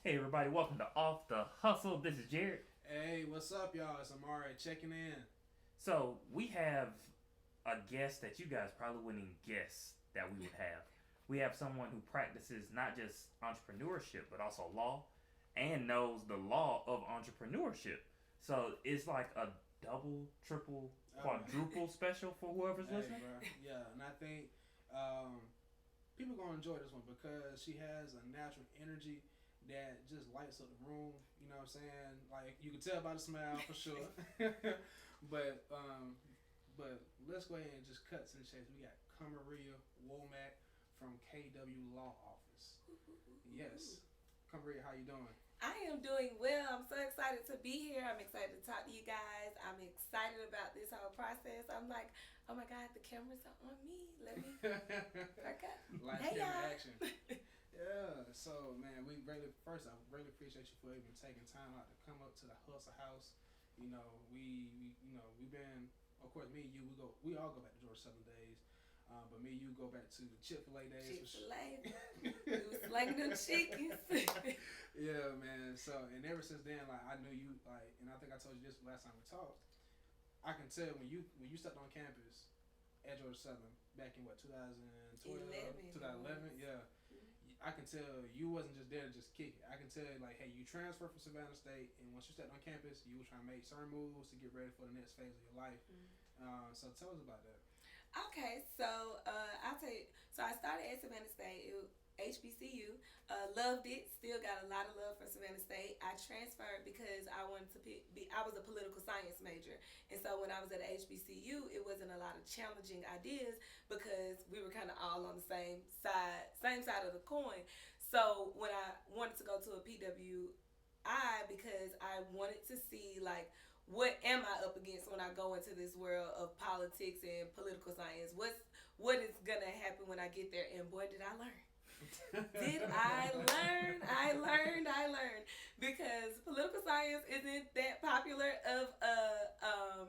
Hey everybody, welcome to Off the Hustle. This is Jarrett. Hey, what's up, y'all? It's Omari checking in. So we have a guest that you guys probably wouldn't even guess that we would have. We have someone who practices not just entrepreneurship but also law and knows the law of entrepreneurship. So it's like a double, triple, quadruple special for whoever's Hey, listening. bro. Yeah, and I think um, people gonna enjoy this one because she has a natural energy that just lights up the room. You know what I'm saying? Like you can tell by the smile for sure. but um, but let's go ahead and just cut to the chase. We got Kamaria Womack from KW Law Office. Yes, Kamaria, how you doing? I am doing well. I'm so excited to be here. I'm excited to talk to you guys. I'm excited about this whole process. I'm like, oh my God, the cameras are on me. Let me perk up. Live Hey camera y'all. action. Yeah, so man, I really appreciate you for even taking time out to come up to the Hustle House. We've been, of course, me and you, we all go back to Georgia Southern days, but me and you go back to the Chick-fil-A days. Chick-fil-A. We was slanging them chickens. Yeah, man. So and ever since then, like I knew you, like, and I think I told you this last time we talked. I can tell when you stepped on campus at Georgia Southern back in what 2012, 2011, yeah. I can tell you wasn't just there to just kick it. I can tell like, hey, you transferred from Savannah State, and once you stepped on campus, you were trying to make certain moves to get ready for the next phase of your life. So tell us about that. Okay, so I'll tell you. So I started at Savannah State, HBCU. Loved it. Still got a lot of love for Savannah State. I transferred because I wanted to be. I was a political science major, and so when I was at HBCU, it wasn't a lot of challenging ideas because we were kind of all on the same side of the coin. So when I wanted to go to a PWI because I wanted to see like what am I up against when I go into this world of politics and political science? What is gonna happen when I get there? And boy, did I learn. Did I learn? I learned because political science isn't that popular of a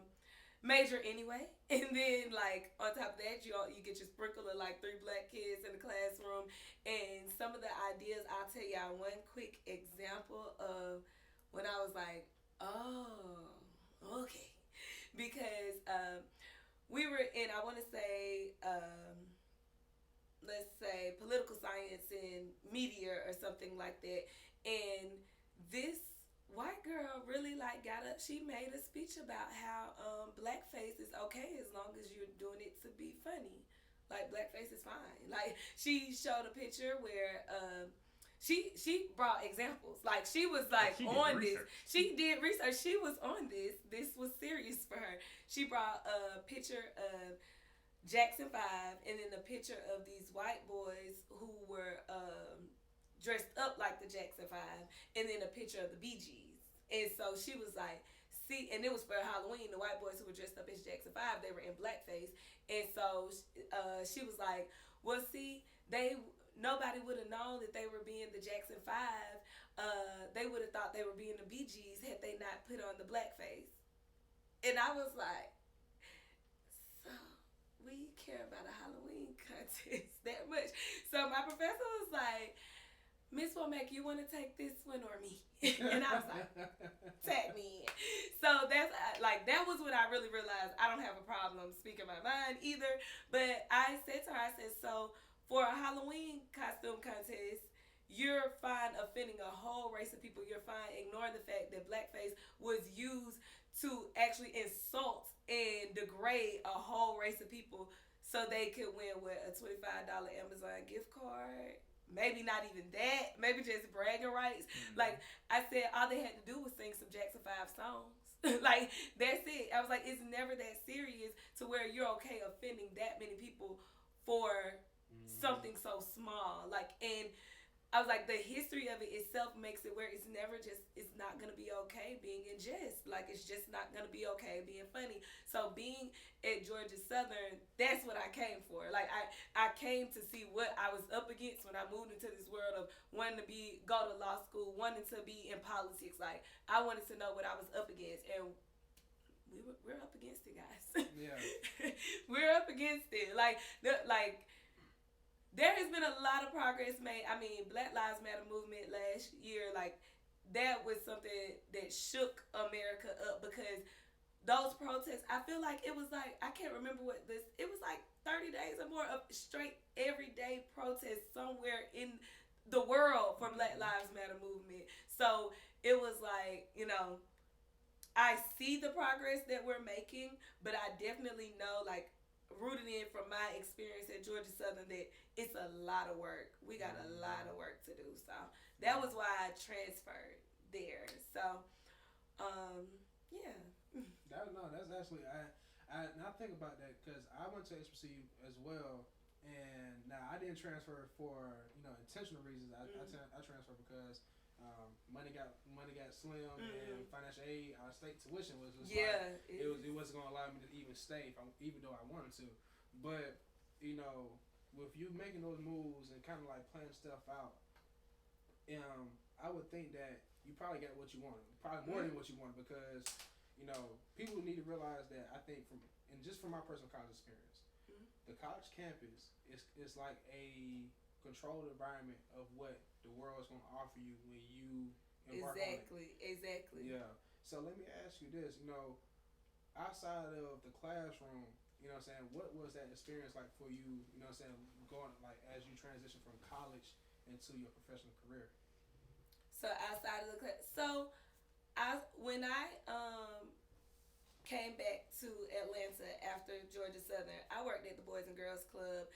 major anyway. And then like on top of that, you get your sprinkle of like three black kids in the classroom, and some of the ideas. I'll tell y'all one quick example of when I was like, oh, okay, because we were in. I want to say. Let's say political science and media or something like that, and this white girl really like got up. She made a speech about how blackface is okay as long as you're doing it to be funny. Like blackface is fine. Like she showed a picture where she brought examples. Like she was like She did on this. research. She did research. She was on this. This was serious for her. She brought a picture of Jackson 5, and then a picture of these white boys who were dressed up like the Jackson 5, and then a picture of the Bee Gees. And so she was like, see, and it was for Halloween. The white boys who were dressed up as Jackson 5, they were in blackface. And so she was like, well, see, nobody would have known that they were being the Jackson 5. They would have thought they were being the Bee Gees had they not put on the blackface. And I was like, so we care about a Halloween contest that much. So my professor was like, Miss Womack, you want to take this one or me? And I was like, tag me in. So that's like that was when I really realized I don't have a problem speaking my mind either. But I said to her, I said, so for a Halloween costume contest, you're fine offending a whole race of people. You're fine ignoring the fact that blackface was used to actually insult and degrade a whole race of people so they could win with a $25 Amazon gift card. Maybe not even that. Maybe just bragging rights. Mm-hmm. Like I said, all they had to do was sing some Jackson 5 songs. Like that's it. I was like, it's never that serious to where you're okay offending that many people for something so small. Like, and I was like, the history of it itself makes it where it's not gonna be okay being in jest. Like, it's just not gonna be okay being funny. So being at Georgia Southern, that's what I came for. Like, I came to see what I was up against when I moved into this world of wanting to go to law school, wanting to be in politics. Like, I wanted to know what I was up against, and we're up against it, guys. Yeah. We're up against it. Like there has been a lot of progress made. I mean, Black Lives Matter movement last year, like, that was something that shook America up because those protests, I feel like it was like, I can't remember what this, it was like 30 days or more of straight everyday protests somewhere in the world for Black Lives Matter movement. So it was like, you know, I see the progress that we're making, but I definitely know, like, rooted in from my experience at Georgia Southern, that it's a lot of work. We got a lot of work to do. So that was why I transferred there. So, yeah. That's actually I think about that because I went to HBCU as well, and now I didn't transfer for intentional reasons. I transferred because money got slim, and financial aid, our state tuition was just it wasn't gonna allow me to even stay even though I wanted to. But with you making those moves and kind of like planning stuff out, I would think that you probably got what you wanted, probably more than what you wanted, because people need to realize that. I think just from my personal college experience, the college campus is like a controlled environment of what the world is going to offer you when you embark on it. Exactly. Yeah. So let me ask you this, outside of the classroom, what was that experience like for you, going like as you transition from college into your professional career? So outside of the class, when I came back to Atlanta after Georgia Southern, I worked at the Boys and Girls Club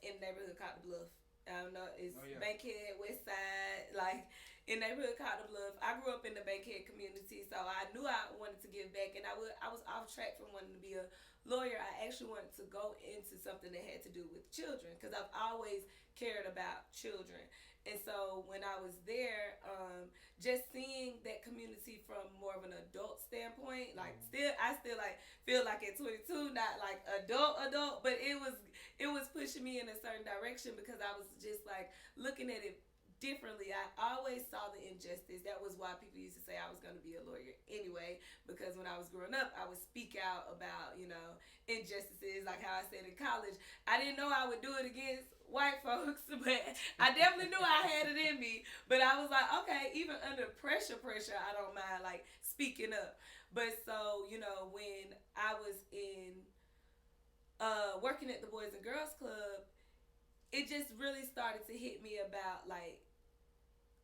in the neighborhood called the Bluff. I don't know, it's Bankhead, Westside, like in neighborhood called the Bluff. I grew up in the Bankhead community, so I knew I wanted to give back, and I was off track from wanting to be a lawyer. I actually wanted to go into something that had to do with children because I've always cared about children. And so when I was there, just seeing that community from more of an adult standpoint, like I still like feel like at 22, not like adult, but it was pushing me in a certain direction because I was just like looking at it differently. I always saw the injustice. That was why people used to say I was going to be a lawyer anyway, because when I was growing up, I would speak out about, injustices, like how I said in college. I didn't know I would do it against white folks, but I definitely knew I had it in me. But I was like, okay, even under pressure, I don't mind like speaking up. But so, when I was in working at the Boys and Girls Club, it just really started to hit me about like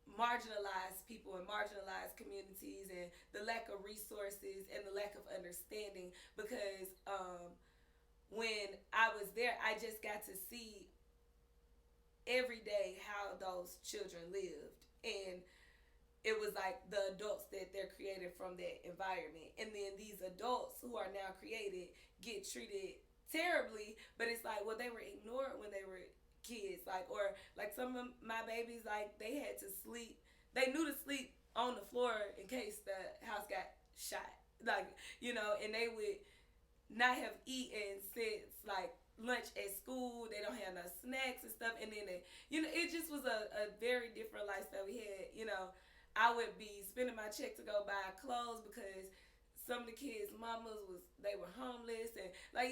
marginalized people and marginalized communities and the lack of resources and the lack of understanding, because when I was there, I just got to see every day how those children lived, and it was like the adults that they're created from that environment, and then these adults who are now created get treated terribly, but it's like, well, they were ignored when they were kids, like, or like some of my babies, like they had to sleep, they knew to sleep on the floor in case the house got shot, like, and they would not have eaten since like lunch at school. They don't have no snacks and stuff, and then it just was a very different lifestyle we had. I would be spending my check to go buy clothes because some of the kids' mamas they were homeless, and like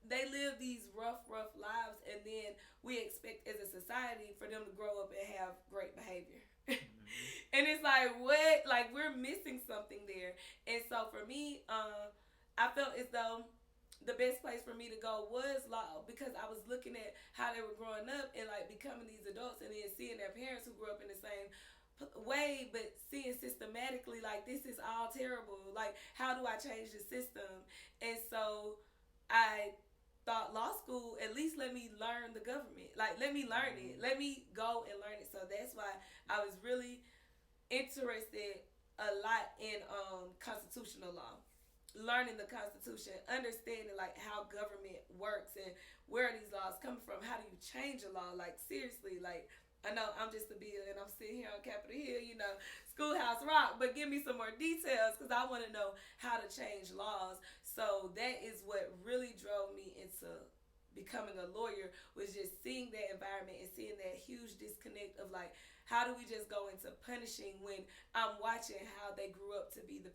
they live these rough lives, and then we expect as a society for them to grow up and have great behavior. And it's like, what? Like, we're missing something there. And so for me, I felt as though the best place for me to go was law, because I was looking at how they were growing up and like becoming these adults, and then seeing their parents who grew up in the same way, but seeing systematically like this is all terrible. Like, how do I change the system? And so I thought law school, at least let me learn the government. Like, let me learn it. Let me go and learn it. So that's why I was really interested a lot in constitutional law. Learning the Constitution, understanding like how government works and where are these laws coming from. How do you change a law? Like, seriously, like, I know I'm just a bill and I'm sitting here on Capitol Hill, Schoolhouse Rock, but give me some more details because I want to know how to change laws. So that is what really drove me into becoming a lawyer, was just seeing that environment and seeing that huge disconnect of like, how do we just go into punishing when I'm watching how they grew up to be the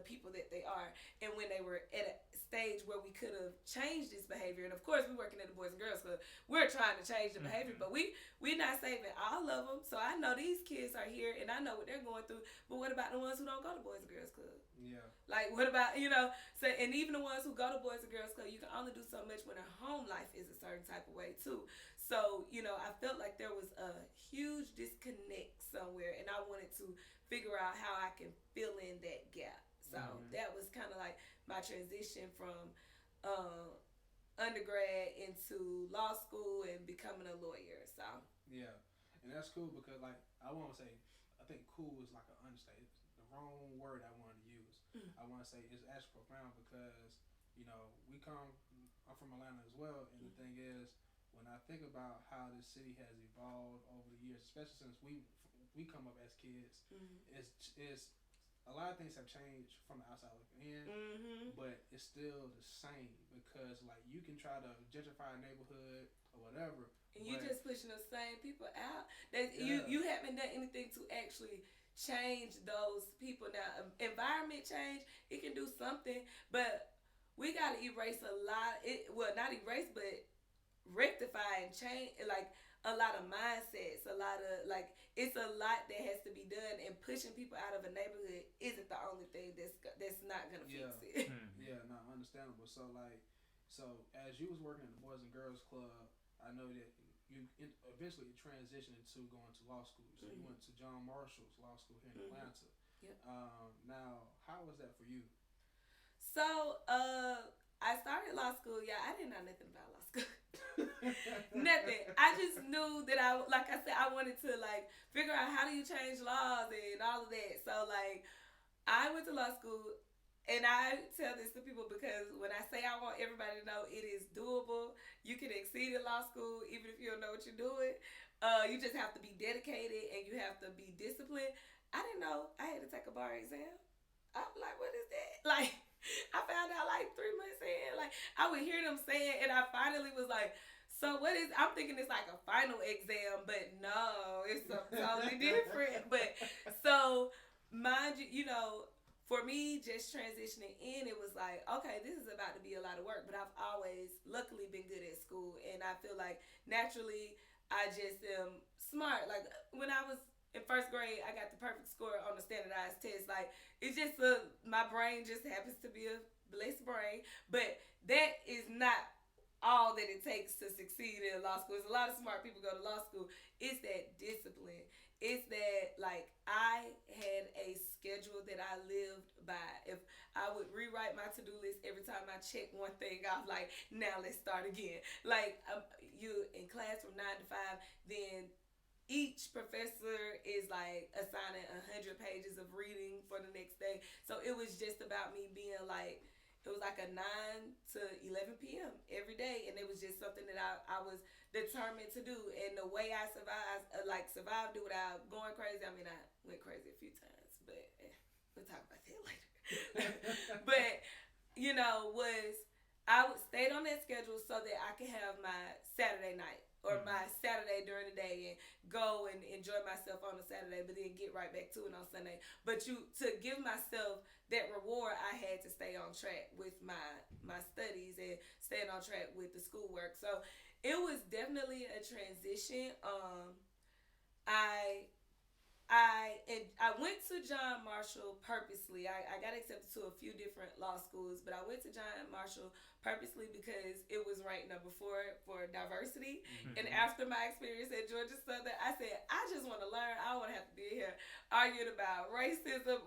people that they are, and when they were at a stage where we could have changed this behavior. And of course, we're working at the Boys and Girls Club. We're trying to change the behavior, but we're not saving all of them. So I know these kids are here, and I know what they're going through. But what about the ones who don't go to Boys and Girls Club? Yeah. Like, what about, so, and even the ones who go to Boys and Girls Club, you can only do so much when their home life is a certain type of way, too. So, I felt like there was a huge disconnect somewhere, and I wanted to figure out how I can fill in that gap. So that was kind of like my transition from undergrad into law school and becoming a lawyer. So yeah, and that's cool because I want to say I think cool is like an understatement. The wrong word I wanted to use. I want to say it's actually profound because I'm from Atlanta as well, and the thing is, when I think about how this city has evolved over the years, especially since we come up as kids, it's a lot of things have changed from the outside looking in, but it's still the same because you can try to gentrify a neighborhood or whatever, and you just pushing the same people out. You haven't done anything to actually change those people. Now, environment change, it can do something, but we got to erase a lot. Not erase, but rectify and change, a lot of mindsets, a lot of it's a lot that has to be done, and pushing people out of a neighborhood isn't the only thing that's not gonna fix it. Yeah, not understandable. So as you was working at the Boys and Girls Club, I know that you eventually transitioned into going to law school. So you went to John Marshall's law school here in Atlanta. Yep. Now, how was that for you? So I started law school. Yeah, I didn't know nothing about law school. Nothing. I just knew that I wanted to figure out how do you change laws and all of that. So I went to law school, and I tell this to people because when I say I want everybody to know it is doable, you can exceed in law school even if you don't know what you're doing. You just have to be dedicated and you have to be disciplined. I didn't know I had to take a bar exam. I'm like, what is that? I found out 3 months in. I would hear them say it, and I finally was like, so what is, I'm thinking it's like a final exam, but no, it's something totally different. But so, mind you, for me, just transitioning in, it was like, okay, this is about to be a lot of work, but I've always, luckily, been good at school, and I feel like naturally, I just am smart. When I was in first grade, I got the perfect score on the standardized test. It's just my brain just happens to be a blessed brain, but that is not all that it takes to succeed in law school. There's a lot of smart people go to law school. It's that discipline. It's that, I had a schedule that I lived by. If I would rewrite my to-do list every time I check one thing off, now let's start again. You in class from 9 to 5, then each professor is assigning 100 pages of reading for the next day. So it was just about me being it was a 9 to 11 p.m. every day, and it was just something that I was determined to do. And the way I survived it without going crazy. I mean, I went crazy a few times, but we'll talk about that later. But I would stayed on that schedule so that I could have my Saturday night or my Saturday during the day and go and enjoy myself on a Saturday, but then get right back to it on Sunday. But to give myself that reward, I had to stay on track with my studies and staying on track with the schoolwork. So it was definitely a transition. I went to John Marshall purposely. I got accepted to a few different law schools, but I went to John Marshall purposely because it was ranked number 4 for diversity. And after my experience at Georgia Southern, I said, I just want to learn. I don't want to have to be here arguing about racism.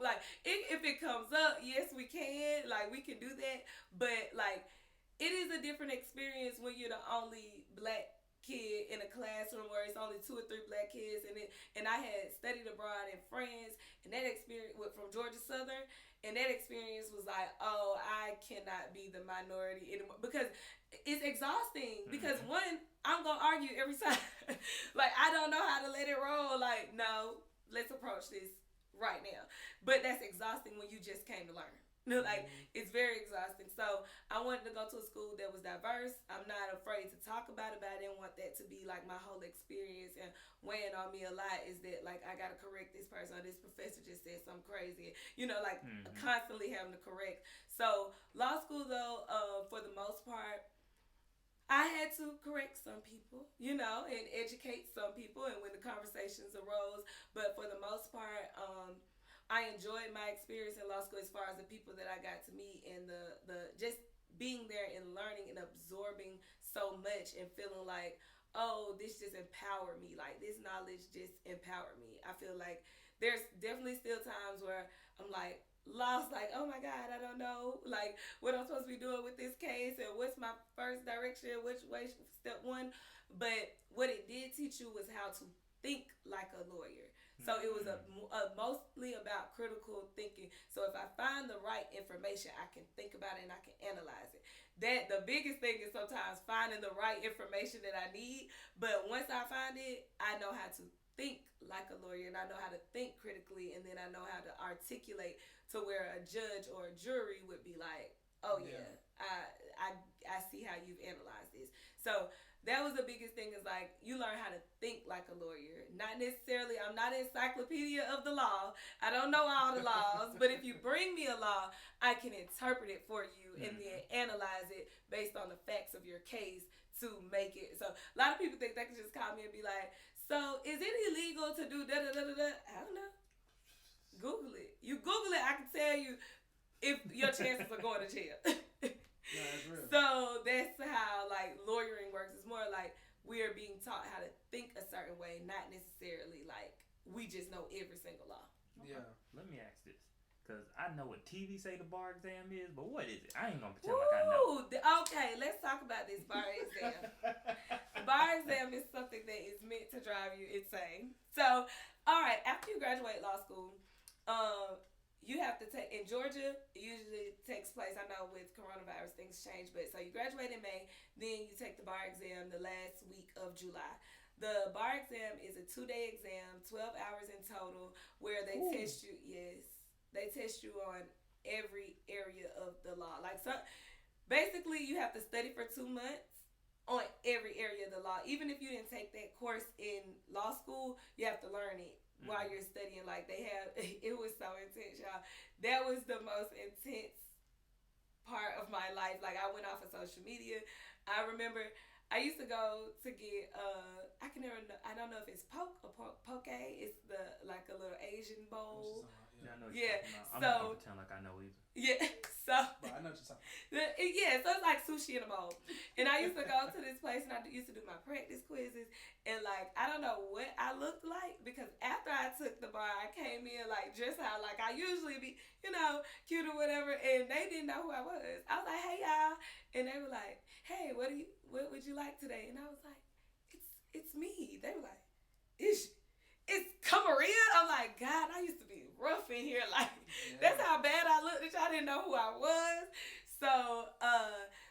If it comes up, yes, we can. We can do that. But, it is a different experience when you're the only black kid in a classroom where it's only 2 or 3 black kids, and I had studied abroad in France, and that experience from Georgia Southern, and that experience was oh, I cannot be the minority anymore because it's exhausting. Because one, I'm gonna argue every time, I don't know how to let it roll. No, let's approach this right now. But that's exhausting when you just came to learn. It's very exhausting. So I wanted to go to a school that was diverse. I'm not afraid to talk about it, but I didn't want that to be my whole experience. And weighing on me a lot is that I gotta correct this person, or this professor just said something crazy. Constantly having to correct. So law school, though, for the most part, I had to correct some people, and educate some people, and when the conversations arose. But for the most part, I enjoyed my experience in law school as far as the people that I got to meet and the just being there and learning and absorbing so much and feeling like, oh, this just empowered me. Like, this knowledge just empowered me. I feel like there's definitely still times where I'm like, lost, like, oh my God, I don't know, like, what I'm supposed to be doing with this case and what's my first direction, which way, step one. But what it did teach you was how to think like a lawyer. So it was mostly about critical thinking. So if I find the right information, I can think about it and I can analyze it. That the biggest thing is sometimes finding the right information that I need. But once I find it, I know how to think like a lawyer, and I know how to think critically, and then I know how to articulate to where a judge or a jury would be like, oh yeah, I see how you've analyzed this. So that was the biggest thing, is like, you learn how to think like a lawyer. Not necessarily, I'm not an encyclopedia of the law. I don't know all the laws, but if you bring me a law, I can interpret it for you and then analyze it based on the facts of your case to make it. So a lot of people think they can just call me and be like, so is it illegal to do da-da-da-da-da? I don't know. Google it. You Google it, I can tell you if your chances are going to jail. No, that's real. So that's how, like, lawyering works. It's more like we are being taught how to think a certain way, not necessarily like we just know every single law. Okay. Yeah. Let me ask this, because I know what TV say the bar exam is, but what is it? I ain't gonna pretend like I know. Okay, let's talk about this bar exam. The bar exam is something that is meant to drive you insane. So, all right, after you graduate law school, you have to take, in Georgia, it usually takes place, I know with coronavirus things change, but so you graduate in May, then you take the bar exam the last week of July. The bar exam is a 2-day exam, 12 hours in total, where they test you, they test you on every area of the law. Like, so basically you have to study for 2 months on every area of the law. Even if you didn't take that course in law school, you have to learn it while you're studying. Like, they have, it was so intense, y'all. That was the most intense part of my life. Like, I went off of social media. I remember I used to go to get, I don't know if it's poke or poke. It's like a little Asian bowl. Yeah, I know what you're talking about. I'm not gonna pretend like I know either. Yeah, so. But I know what you're talking about. Yeah, so it's like sushi in a bowl. And I used to go to this place and I used to do my practice quizzes. And like, I don't know what I looked like, because after I took the bar, I came in like dressed how like I usually be, cute or whatever. And they didn't know who I was. I was like, hey y'all. And they were like, hey, what would you like today? And I was like, it's me. They were like, it's Kamaria. I'm like, God, I used to be rough in here. Like, that's how bad I looked that y'all didn't know who I was. So,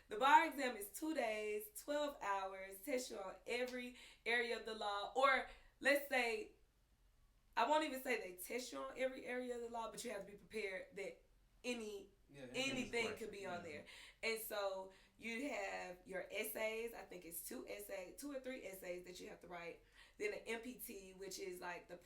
the bar exam is 2 days, 12 hours, test you on every area of the law. Or let's say, I won't even say they test you on every area of the law, but you have to be prepared that anything could be on there. And so you have your essays. I think it's 2 or 3 essays that you have to write. Then an MPT, which is like the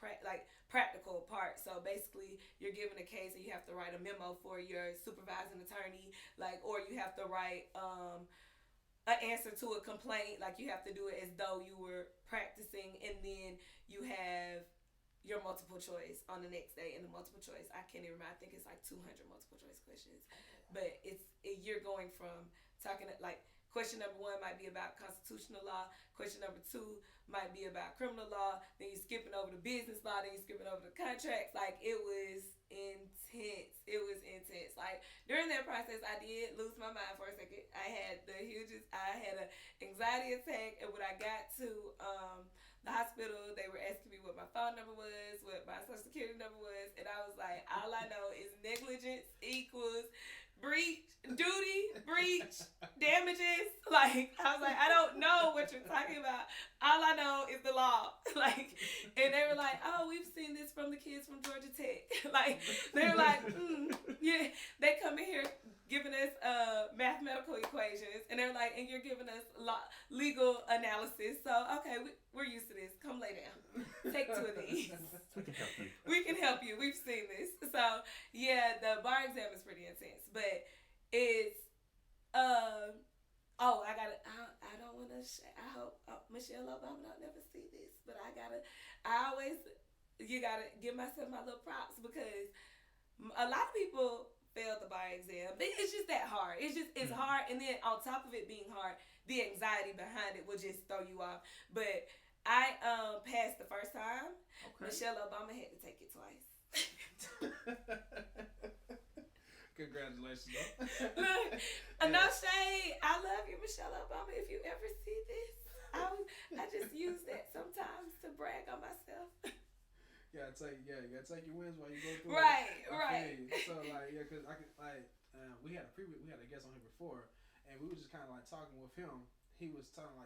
practical part. So basically, you're given a case and you have to write a memo for your supervising attorney, or you have to write an answer to a complaint. Like, you have to do it as though you were practicing, and then you have your multiple choice on the next day. And the multiple choice, I can't even remember. I think it's like 200 multiple choice questions, but you're going from talking like. Question number 1 might be about constitutional law. Question number 2 might be about criminal law. Then you're skipping over the business law. Then you're skipping over the contracts. Like, it was intense. It was intense. Like, during that process, I did lose my mind for a second. I had an anxiety attack. And when I got to the hospital, they were asking me what my phone number was, what my social security number was. And I was like, all I know is negligence equals breach, damages. Like, I was like, I don't know what you're talking about. All I know is the law. Like, and they were like, oh, we've seen this from the kids from Georgia Tech. Like, they were like, yeah, they come in here giving us mathematical equations, and they're like, and you're giving us legal analysis. So, okay, we're used to this. Come lay down. Take 2 of these. We can help you. We've seen this. So, yeah, the bar exam is pretty intense. But is I don't want to. I hope Michelle Obama don't never see this, but you gotta give myself my little props because a lot of people failed the bar exam. It's just that hard. It's hard, and then on top of it being hard, the anxiety behind it will just throw you off. But I passed the first time. Okay. Michelle Obama had to take it twice. Congratulations. Look, no shade. I love you, Michelle Obama. If you ever see this, I just use that sometimes to brag on myself. You gotta take your wins while you go through right, it. Right. So because I could we had a guest on here before, and we were just kind of like talking with him. He was telling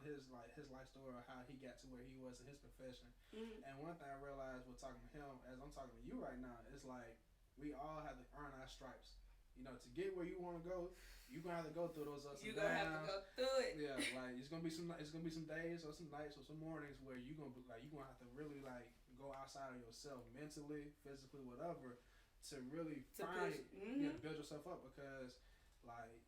his life story of how he got to where he was in his profession. Mm-hmm. And one thing I realized with talking to him, as I'm talking to you right now, is like we all have to earn our stripes. You know, to get where you want to go, you're gonna have to go through those ups and downs. You're gonna have to go through it. Yeah, like it's gonna be some days or some nights or some mornings where you're gonna have to really like go outside of yourself mentally, physically, whatever, to really build yourself up because like.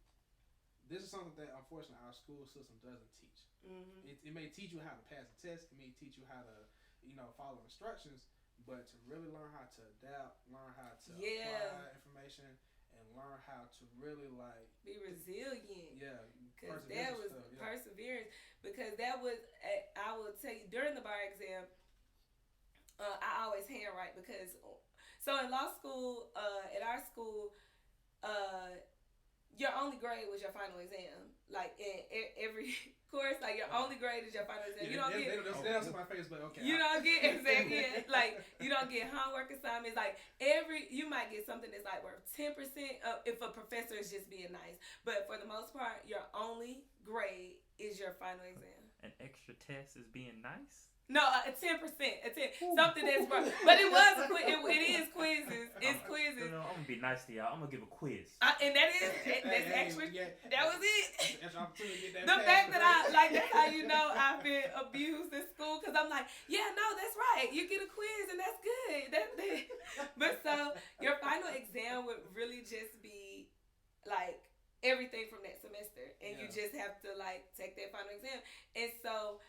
This is something that, unfortunately, our school system doesn't teach. Mm-hmm. It may teach you how to pass a test. It may teach you how to, follow instructions. But to really learn how to adapt, learn how to apply information, and learn how to really, be resilient. Yeah. Because that was perseverance. Because that was, I will tell you, during the bar exam, I always handwrite because, so in law school, at our school, your only grade was your final exam. Like in every course, like your only grade is your final exam. You don't get. That's my face, but okay. You don't get exactly like you don't get homework assignments. Like you might get something that's like worth 10% if a professor is just being nice. But for the most part, your only grade is your final exam. An extra test is being nice. No, 10%, something that's wrong. But it was it is quizzes. It's quizzes. No, I'm gonna be nice to y'all. I'm gonna give a quiz. And that's extra. That was it. The fact that that's how you know I've been abused in school because I'm like, yeah, no, that's right. You get a quiz and that's good. But so your final exam would really just be like everything from that semester, and you just have to like take that final exam, and so.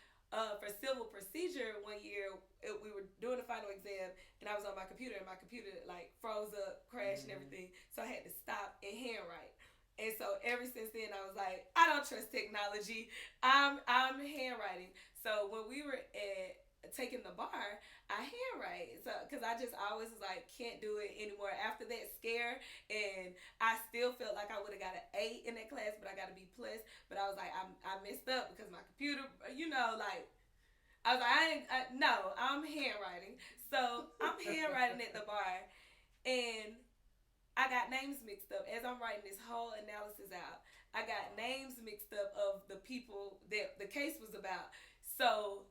For civil procedure, one year we were doing the final exam, and I was on my computer, and my computer like froze up, crashed, and everything. So I had to stop and handwrite. And so ever since then, I was like, I don't trust technology. I'm handwriting. So when we were taking the bar, I handwrite. So because I just always was like, can't do it anymore. After that scare, and I still felt like I would have got an 8 in that class, but I got a B+. But I was like, I messed up because my computer, I was like, no, I'm handwriting. So I'm handwriting at the bar, and I got names mixed up. As I'm writing this whole analysis out, I got names mixed up of the people that the case was about. So,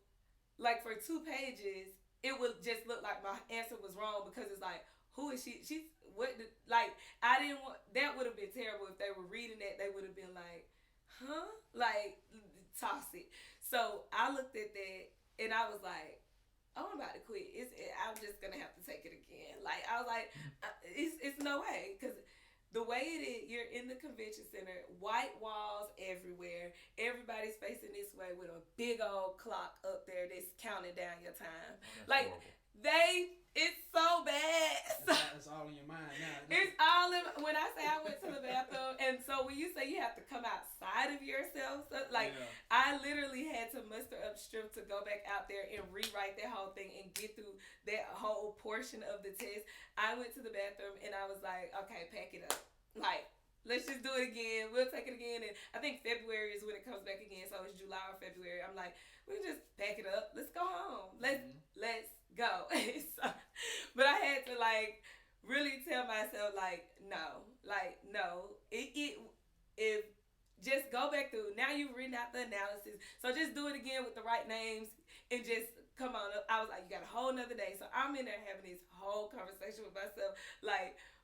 like for 2 pages, it would just look like my answer was wrong because it's like, who is she? I didn't want, that would have been terrible if they were reading that. They would have been like, huh? Like, toss it. So I looked at that and I was like, oh, I'm about to quit. I'm just going to have to take it again. Like, I was like, it's no way. Because the way it is, you're in the convention center, white walls everywhere. Everybody's facing this way with a big old clock up there that's counting down your time. Like, horrible. It's so bad. It's all in your mind now. It's all in, when I say I went to the bathroom, and so when you say you have to come outside of yourself, so I literally had to muster up strength to go back out there and rewrite that whole thing and get through that whole portion of the test. I went to the bathroom and I was like, okay, pack it up. Like, let's just do it again. We'll take it again. And I think February is when it comes back again. So it's July or February. I'm like, we can just pack it up. Let's go home. Let's go. But I had to really tell myself no. If just go back through. Now you've written out the analysis. So just do it again with the right names and just come on up. I was like, you got a whole nother day. So I'm in there having this whole conversation with myself,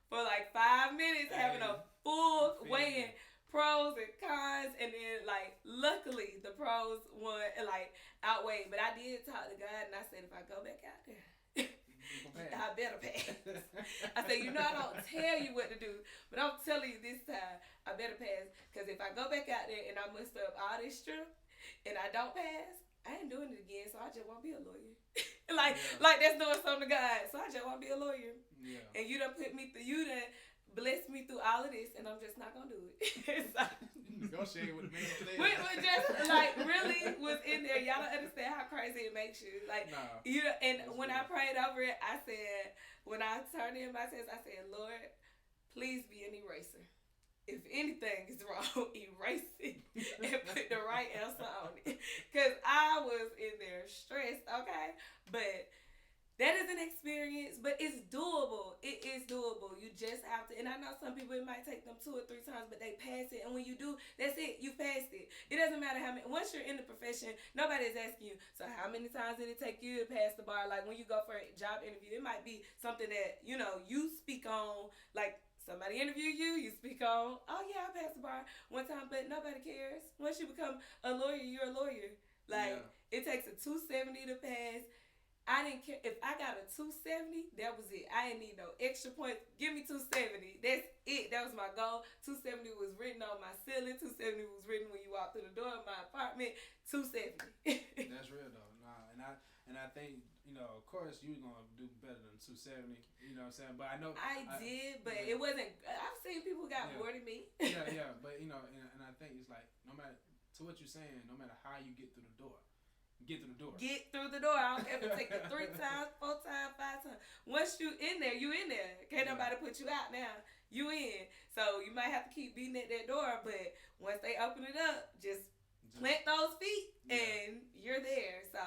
for 5 minutes, having a full weighing pros and cons, and then luckily the pros won and outweighed. But I did talk to God, and I said, if I go back out there, I better pass. I said, you know, I don't tell you what to do, but I'm telling you this time, I better pass. Because if I go back out there and I muster up all this strength and I don't pass, I ain't doing it again, so I just won't be a lawyer. like that's doing something to God. So I just won't be a lawyer. Yeah. And you done put me through, you done blessed me through all of this, and I'm just not gonna do it. So, negotiate with me. we just like really was in there. Y'all don't understand how crazy it makes you. Like you and when I prayed over it, I said, when I turned in my test, I said, Lord, please be an eraser. If anything is wrong, erase it and put the right answer on it. Because I was in there stressed, okay? But that is an experience, but it's doable. It is doable. You just have to, and I know some people, it might take them 2 or 3 times, but they pass it. And when you do, that's it. You passed it. It doesn't matter how many, once you're in the profession, nobody is asking you, so how many times did it take you to pass the bar? Like when you go for a job interview, it might be something that, you know, you speak on, like, somebody interview you, you speak on, oh yeah, I passed the bar one time, but nobody cares. Once you become a lawyer, you're a lawyer. Like, it takes a 270 to pass. I didn't care. If I got a 270, that was it. I didn't need no extra points. Give me 270. That's it. That was my goal. 270 was written on my ceiling. 270 was written when you walked through the door of my apartment. 270. That's real though. Nah, and I think, you know, of course you're gonna do better than 270. You know what I'm saying? But I know I did, but it wasn't. I've seen people got more than me. yeah. But you know, and I think it's like, no matter to what you're saying, no matter how you get through the door. Get through the door. Get through the door. I don't care if it take you 3 times, 4 times, 5 times. Once you in there, you in there. Can't nobody put you out now. You in. So you might have to keep beating at that door, but once they open it up, just plant those feet and you're there. So,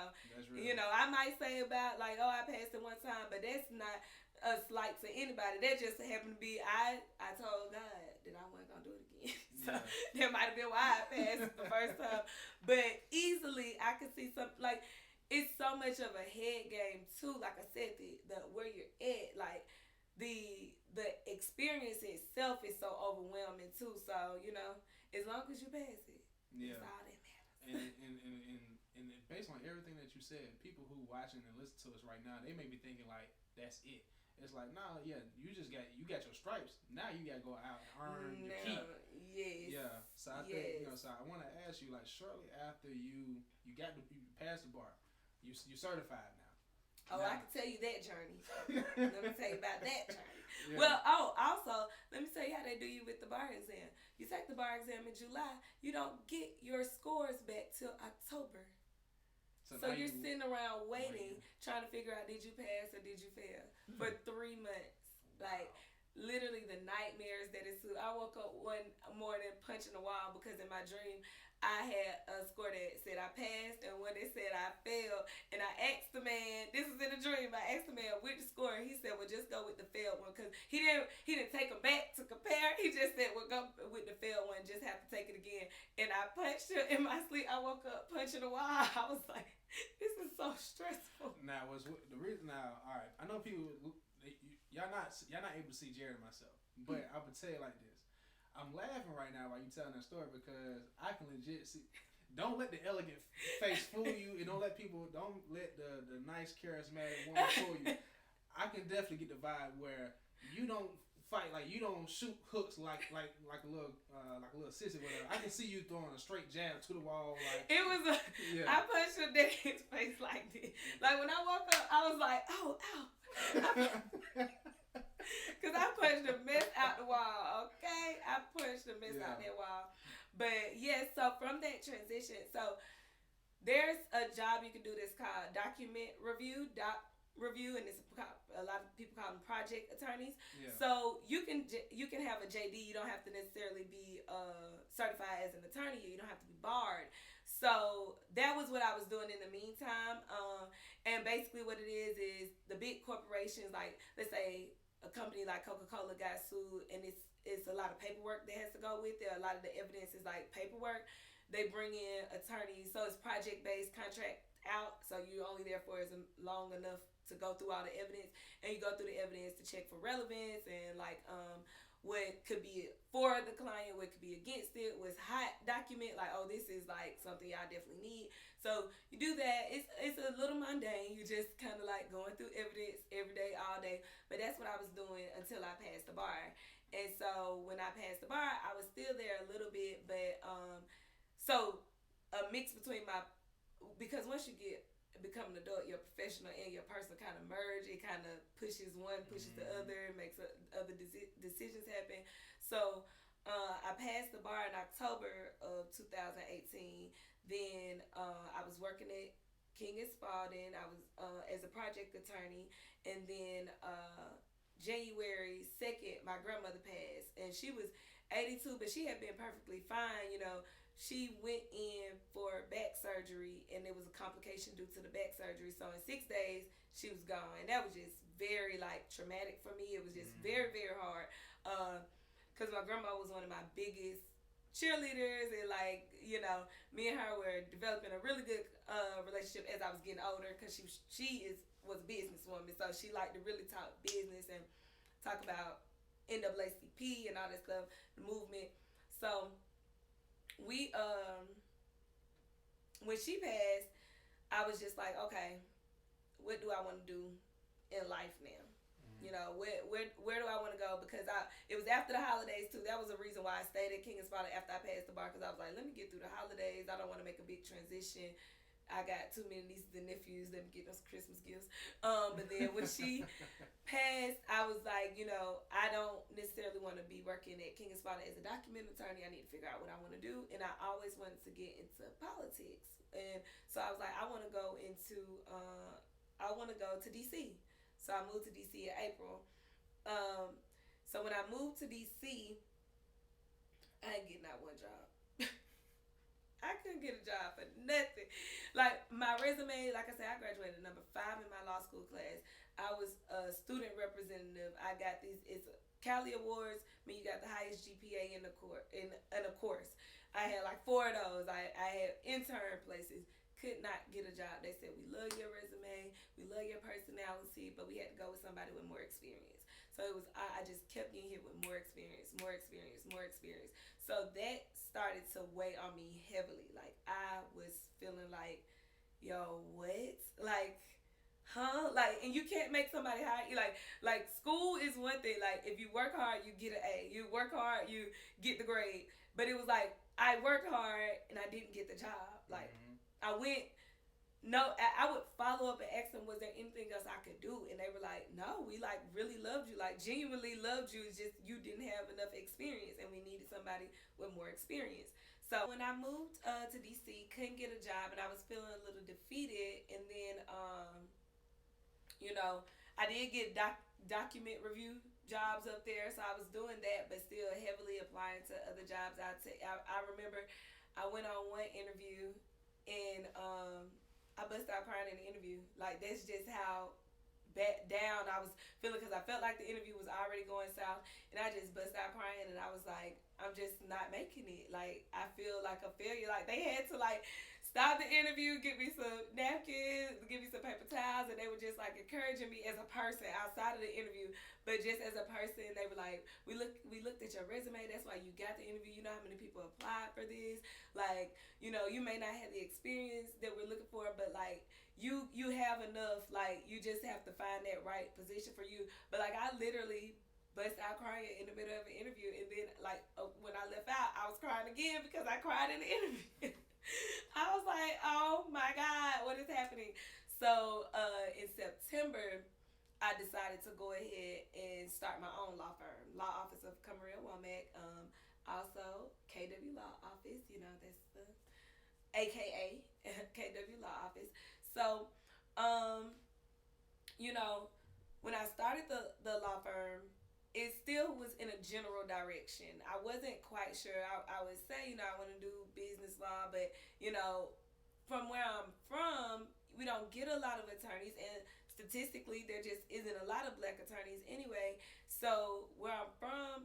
you know, I might say about like, oh, I passed it one time, but that's not a slight to anybody. That just happened to be, I told God that I wasn't going to do it again. So that might have been why I passed it the first time. But easily, I could see some, like, it's so much of a head game too. Like I said, the where you're at, like, the experience itself is so overwhelming too. So, you know, as long as you pass it, it's all that matters. And based on everything that you said, people who watching and listen to us right now, they may be thinking like, that's it. It's like, nah, yeah, you got your stripes. Now you gotta go out and earn your keep. Yes. Yeah. So I think, you know, so I want to ask you, like, shortly after you passed the bar, you certified now. Oh, I can tell you that journey. Let me tell you about that journey. Yeah. Well, also, let me tell you how they do you with the bar exam. You take the bar exam in July, you don't get your scores back till October. So you're sitting around waiting, trying to figure out, did you pass or did you fail? For 3 months. Like, literally the nightmares that ensued. I woke up one morning punching the wall because in my dream, I had a score that said I passed and one that said I failed. And I asked the man, this was in a dream, I asked the man which score, and he said, well, just go with the failed one. Because he didn't take them back to compare. He just said, well, go with the failed one, just have to take it again. And I punched him in my sleep. I woke up punching the wall. I was like, this is so stressful. Now, was the reason? Now, all right, I know people, y'all not able to see Jarrett and myself, but I would tell you like this. I'm laughing right now while you telling that story because I can legit see. Don't let the elegant face fool you, and don't let the nice charismatic woman fool you. I can definitely get the vibe where you don't fight, like you don't shoot hooks like a little sissy. Whatever. I can see you throwing a straight jab to the wall. Like it was I punched a dead face like this. Like when I woke up, I was like, oh, ow. Because I punched the mess out the wall, okay? I punched the mess out that wall. But, so from that transition, so there's a job you can do that's called document review, and it's a lot of people call them project attorneys. Yeah. So you can have a JD. You don't have to necessarily be certified as an attorney. You don't have to be barred. So that was what I was doing in the meantime. And basically what it is the big corporations, like let's say a company like Coca-Cola got sued, and it's a lot of paperwork that has to go with it. A lot of the evidence is like paperwork. They bring in attorneys, so it's project-based, contract out. So you're only there for as long enough to go through all the evidence, and you go through the evidence to check for relevance and like what could be for the client, what could be against it, what's hot document, like, oh, this is like something y'all definitely need. So you do that. It's a little mundane. You just kind of like going through evidence every day, all day. what I was doing until I passed the bar. And so when I passed the bar, I was still there a little bit, but so a mix between because once you become an adult, your professional and your personal kind of merge. It kind of pushes the other, makes other decisions happen. So I passed the bar in October of 2018. Then I was working at King and Spalding. I was as a project attorney, and then January 2nd, my grandmother passed, and she was 82, but she had been perfectly fine. She went in for back surgery, and it was a complication due to the back surgery. So in 6 days, she was gone, and that was just very traumatic for me. It was just very, very hard, because my grandma was one of my biggest cheerleaders, and me and her were developing a really good relationship as I was getting older, because she was a businesswoman, so she liked to really talk business and talk about NAACP and all that stuff, the movement. So we when she passed, I was just like, okay, what do I want to do in life now? Where do I want to go? Because it was after the holidays too. That was a reason why I stayed at King and Spalding after I passed the bar, because I was like, let me get through the holidays. I don't want to make a big transition. I got too many nieces and nephews. Let me get those Christmas gifts. But then when she passed, I was like, I don't necessarily want to be working at King and Spalding as a document attorney. I need to figure out what I want to do. And I always wanted to get into politics. And so I was like, I want to go to DC. So I moved to DC in April. So when I moved to DC, I ain't getting out one job. I couldn't get a job for nothing. My resume, like I said, I graduated number 5 in my law school class. I was a student representative. I got it's Cali Awards. You got the highest GPA in a course. I had 4 of those. I had intern places. Could not get a job. They said, we love your resume, we love your personality, but we had to go with somebody with more experience. So I just kept getting hit with more experience. So that started to weigh on me heavily. I was feeling like, yo, what? Huh? And you can't make somebody hire you. School is one thing. If you work hard, you get an A. You work hard, you get the grade. But it was I worked hard and I didn't get the job. I would follow up and ask them, was there anything else I could do? And they were like, no, we really loved you, genuinely loved you. It's just you didn't have enough experience, and we needed somebody with more experience. So when I moved to DC, couldn't get a job, and I was feeling a little defeated. And then, I did get document review jobs up there, so I was doing that, but still heavily applying to other jobs. I remember I went on one interview, and I busted out crying in the interview. That's just how down I was feeling, because I felt like the interview was already going south, and I just busted out crying, and I was like, I'm just not making it. I feel like a failure. They had to stop the interview, give me some napkins, give me some paper towels, and they were just encouraging me as a person outside of the interview, but just as a person, they were like, we looked at your resume, that's why you got the interview, you know how many people applied for this, you may not have the experience that we're looking for, but you have enough, you just have to find that right position for you. But I literally bust out crying in the middle of an interview, and then when I left out, I was crying again because I cried in the interview. I was like, oh my God, what is happening? So in September, I decided to go ahead and start my own law firm, Law Office of Kamaria Womack, also KW Law Office, that's the AKA KW Law Office. So, when I started the law firm, it still was in a general direction. I wasn't quite sure. I would say, I want to do business law, but, from where I'm from, we don't get a lot of attorneys, and statistically, there just isn't a lot of Black attorneys anyway. So where I'm from,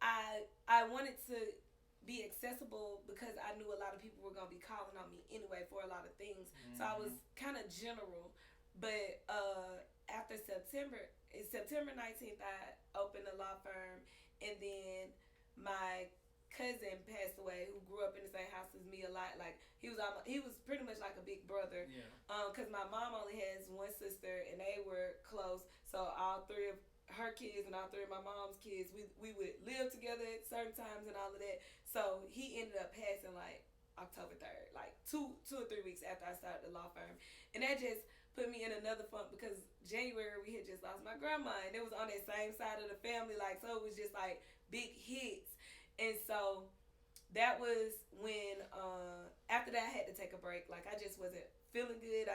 I wanted to be accessible because I knew a lot of people were going to be calling on me anyway for a lot of things. So I was kind of general. But after September 19th, I opened a law firm, and then my cousin passed away, who grew up in the same house as me a lot. He was pretty much like a big brother. Yeah. Because my mom only has one sister, and they were close. So all 3 of her kids and all three of my mom's kids, we would live together at certain times and all of that. So he ended up passing like October 3rd, like two or 3 weeks after I started the law firm. And that just put me in another funk because January we had just lost my grandma and it was on that same side of the family, like, so it was just like big hits. And so that was when after that I had to take a break. Like I just wasn't feeling good.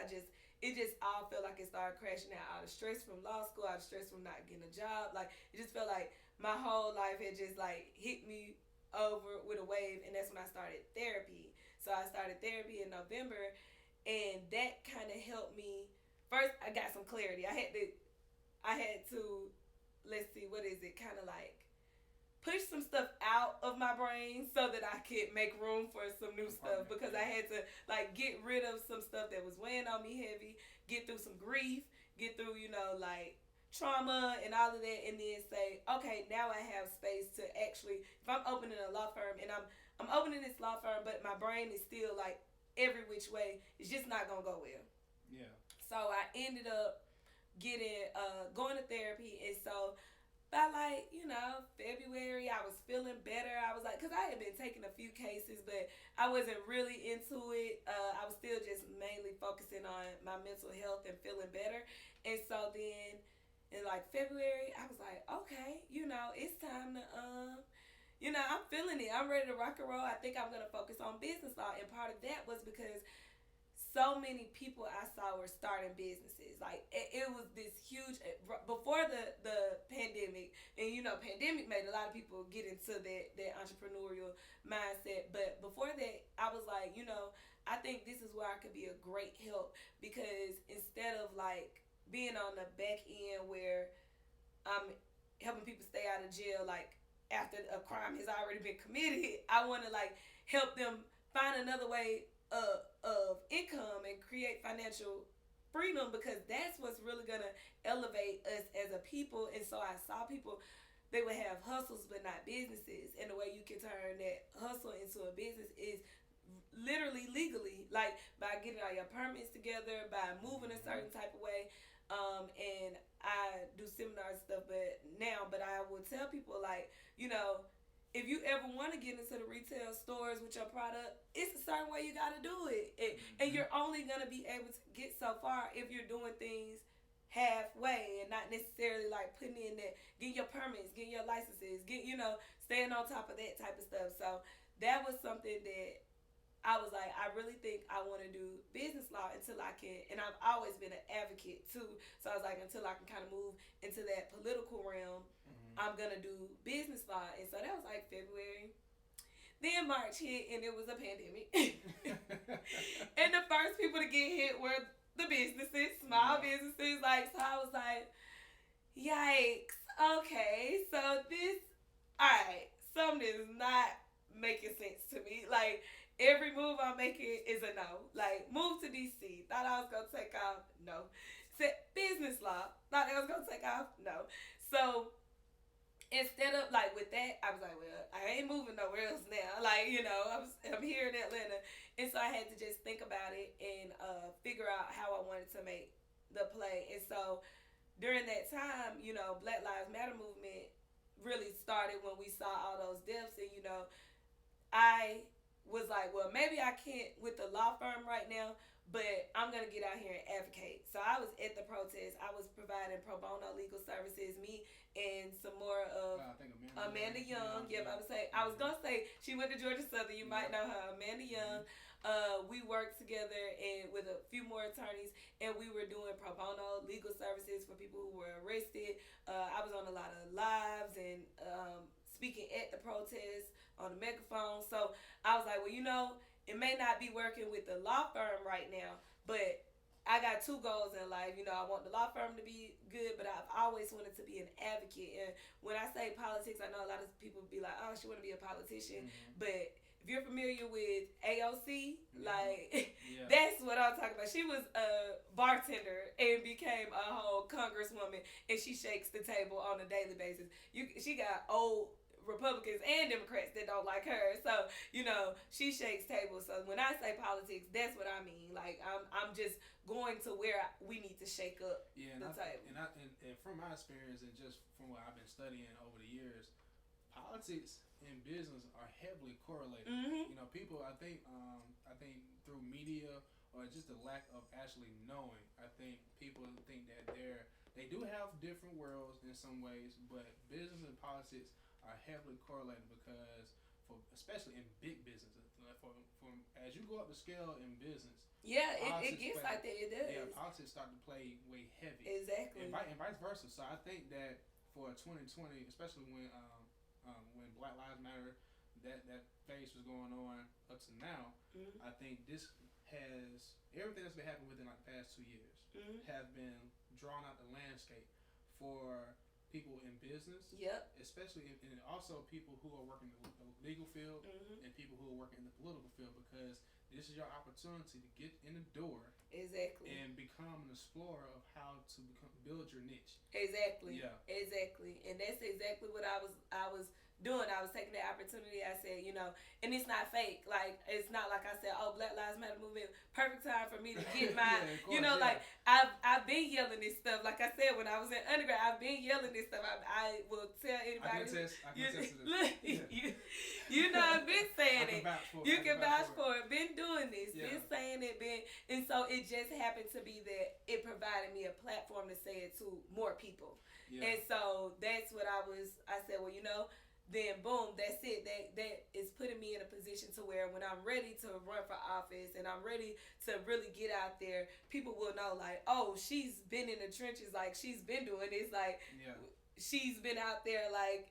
It just all felt like it started crashing out of stress from law school, out of stress from not getting a job. Like it just felt like my whole life had just like hit me over with a wave, and that's when I started therapy. So I started therapy in November, and that kind of helped me. First, I got some clarity. I had to let's see, what is it? Kind of like push some stuff out of my brain so that I could make room for some new stuff, because I had to like get rid of some stuff that was weighing on me heavy, get through some grief, get through, like trauma and all of that, and then say, okay, now I have space to actually, if I'm opening a law firm and I'm opening this law firm, but my brain is still like every which way, it's just not gonna go well. Yeah. So I ended up going to therapy, and so by like, February, I was feeling better. I was like, because I had been taking a few cases, but I wasn't really into it. I was still just mainly focusing on my mental health and feeling better. And so then in like February, I was like, okay, it's time to, I'm feeling it. I'm ready to rock and roll. I think I'm going to focus on business law. And part of that was because so many people I saw were starting businesses. Like it was this huge, before the pandemic, and pandemic made a lot of people get into that entrepreneurial mindset. But before that, I was like, I think this is where I could be a great help, because instead of like being on the back end where I'm helping people stay out of jail, like after a crime has already been committed, I want to like help them find another way of income and create financial freedom, because that's what's really gonna elevate us as a people. And so I saw people, they would have hustles but not businesses, and the way you can turn that hustle into a business is literally legally, like by getting all your permits together, by moving a certain type of way. And I do seminars and stuff, but I will tell people, like, if you ever want to get into the retail stores with your product, it's a certain way you got to do it. And you're only going to be able to get so far if you're doing things halfway and not necessarily like putting in that, getting your permits, getting your licenses, staying on top of that type of stuff. So that was something that I was like, I really think I want to do business law until I can, and I've always been an advocate too. So I was like, until I can kind of move into that political realm, I'm going to do business law. And so that was like February. Then March hit, and it was a pandemic. And the first people to get hit were the businesses, small businesses. Like, so I was like, yikes. Okay, so something is not making sense to me. Like, every move I'm making is a no. Like, move to DC. Thought I was going to take off. No. Said business law. Thought I was going to take off. No. So instead of like with that, I was like, well, I ain't moving nowhere else now. Like, I'm here in Atlanta. And so I had to just think about it and figure out how I wanted to make the play. And so during that time, Black Lives Matter movement really started when we saw all those deaths. And, I was like, well, maybe I can't with the law firm right now, but I'm going to get out here and advocate. So I was at the protest. I was providing pro bono legal services, me and some more of I think Amanda Young. Yep, I was going to say, she went to Georgia Southern. You might know her, Amanda Young. We worked together and with a few more attorneys, and we were doing pro bono legal services for people who were arrested. I was on a lot of lives and speaking at the protest on the megaphone. So I was like, well, it may not be working with the law firm right now, but I got two goals in life. I want the law firm to be good, but I've always wanted to be an advocate. And when I say politics, I know a lot of people be like, oh, she want to be a politician. But if you're familiar with AOC, that's what I'm talking about. She was a bartender and became a whole congresswoman, and she shakes the table on a daily basis. She got old Republicans and Democrats that don't like her. So, she shakes tables. So when I say politics, that's what I mean. Like, I'm just going to where we need to shake up the table. And from my experience and just from what I've been studying over the years, politics and business are heavily correlated. Mm-hmm. People, I think through media or just the lack of actually knowing, I think people think that they do have different worlds in some ways, but business and politics are heavily correlated because, especially in big businesses, from as you go up the scale in business. Yeah, it gets like that. It does. Yeah, politics start to play way heavy. Exactly. And vice versa. So I think that for 2020, especially when Black Lives Matter, that phase was going on up to now, I think this has everything that's been happening within like the past 2 years have been drawn out the landscape for people in business, especially and also people who are working in the legal field and people who are working in the political field, because this is your opportunity to get in the door and become an explorer of how to build your niche. Exactly. And that's exactly what I was doing. I was taking the opportunity. I said, and it's not fake. Like, it's not like I said, oh, Black Lives Matter movement, perfect time for me to get my, like I've been yelling this stuff. Like I said, when I was in undergrad, I've been yelling this stuff. I will tell anybody. I can attest to this. I've been saying it. You can vouch for it. Been doing this. Been saying it. And so it just happened to be that it provided me a platform to say it to more people. Yeah. And so that's what I said, well, then boom, that's it. That is putting me in a position to where when I'm ready to run for office and I'm ready to really get out there, people will know, like, oh, she's been in the trenches, like she's been doing this, like she's been out there, like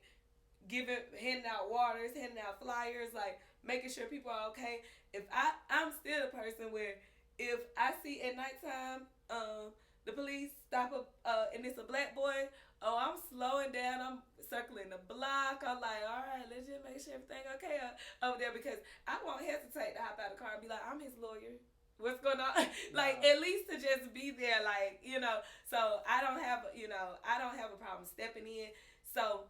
handing out waters, handing out flyers, like making sure people are okay. I'm still a person where if I see at nighttime the police stop and it's a black boy, I'm slowing down, I'm circling the block. I'm like, all right, let's just make sure everything okay over there, because I won't hesitate to hop out of the car and be like, I'm his lawyer. What's going on? Like, at least to just be there, like, so I don't have a problem stepping in. So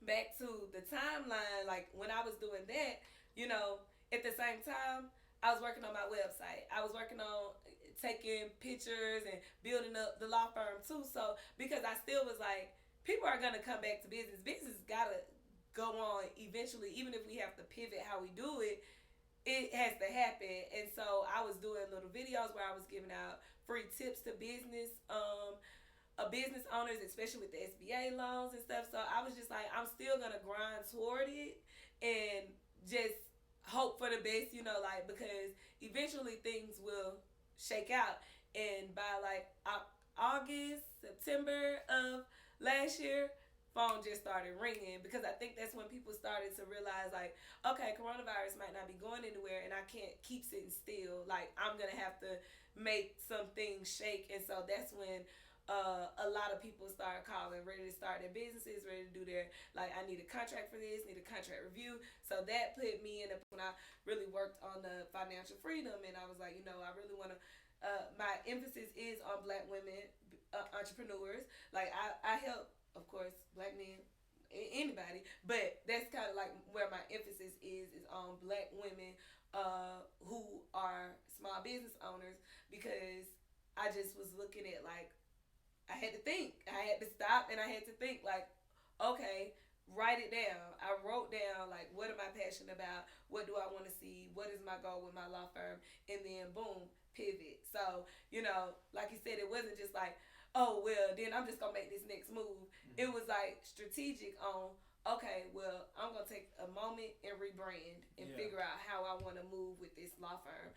back to the timeline, like when I was doing that, at the same time, I was working on my website. I was working on taking pictures and building up the law firm too. So because I still was like, people are going to come back to business. Business got to go on eventually. Even if we have to pivot how we do it, it has to happen. And so I was doing little videos where I was giving out free tips to business owners, especially with the SBA loans and stuff. So I was just like, I'm still going to grind toward it and just hope for the best, because eventually things will shake out. And by like August, September of last year, phone just started ringing, because I think that's when people started to realize, like, okay, coronavirus might not be going anywhere and I can't keep sitting still. Like, I'm going to have to make some things shake. And so that's when a lot of people started calling, ready to start their businesses, ready to do their, like, I need a contract for this, need a contract review. So that put me in when I really worked on the financial freedom, and I was like, I really want to, my emphasis is on Black women entrepreneurs. Like, I help, of course, Black men, anybody, but that's kind of like where my emphasis is on Black women who are small business owners, because I just was looking at, like, I had to think. I had to stop and I had to think, like, okay, write it down. I wrote down, like, what am I passionate about? What do I want to see? What is my goal with my law firm? And then, boom, pivot. So, like you said, it wasn't just like, oh, well, then I'm just going to make this next move. It was, like, strategic on, okay, well, I'm going to take a moment and rebrand and figure out how I want to move with this law firm.